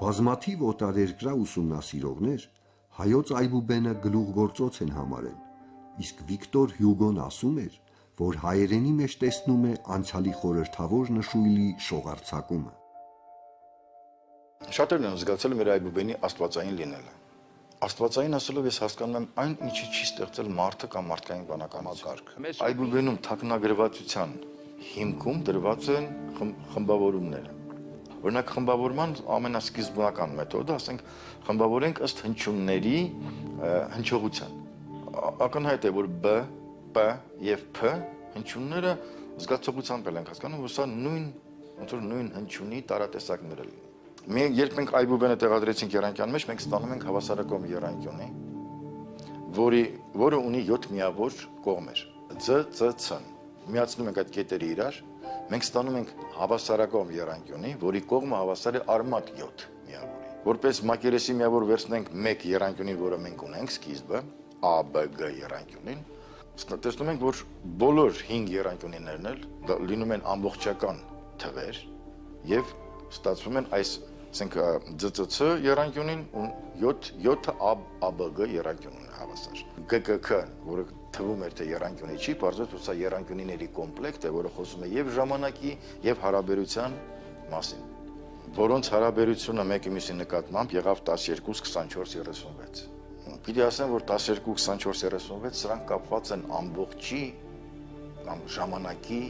Բազմաթիվ օտարերկրյա ուսումնասիրողներ հայոց այբուբենը գլուխգործոց են համարել, իսկ Վիկտոր Հյուգոն ասում էր, որ հայերենի մեջ տեսնում է անցյալի խորհրդավոր նշույլի շողարձակումը։ Շատերն են զգացել մեր այբուբենի աստվածային լինելը։ Աստվածային ասելով ես հասկանում եմ այն, ինչի չի ստեղծել մարդը կամ մարդկային բանականությունը։ Այբուբենում թաքնագրվածության հիմքում դրված են խմբավորումները։ Օրինակ խմբավորման ամենասկիզբնական մեթոդը, ասենք, խմբավորենք ըստ հնչյունների հնչողության։ Ակնհայտ է, որ B, P եւ P հնչյունները զգացողությամբ են հասկանում, որ սա նույն հնչյունի տարատեսակներ են։ Երբ մենք այբուբենը տեղադրեցինք եռանկյան մեջ, մենք ստանում ենք հավասարակողմ եռանկյունի, որը ունի 7 միավոր կողմեր։ Ծ, C, C։ Միացնում ենք այդ կետերը իրար, մենք ստանում ենք հավասարակողմ եռանկյունի, որի կողմը հավասար է արմատ 7 միավորի։ Որպես մակերեսի միավոր վերցնենք 1 եռանկյունին, որը մենք ունենք սկիզբը, A, B, G եռանկյունին, տեսնում ենք, որ բոլոր 5 եռանկյունիներն էլ լինում են ամբողջական թվեր եւ ստացվում են այս ասենք ՑՑ եռանկյունին ու 7 ABG եռանկյունին հավասար։ ԳԿՔ, որը թվում էր թե եռանկյունի չի, բարձրացած որ սա եռանկյունիների կոմպլեկտ է, որը խոսում է եւ ժամանակի եւ հարաբերության մասին, որոնց հարաբերությունը մեկի մյուսի նկատմամբ եղավ 12 24 36։ Պիտի ասեմ, որ 12 24 36 սրանք կապված են ամբողջի կամ ժամանակի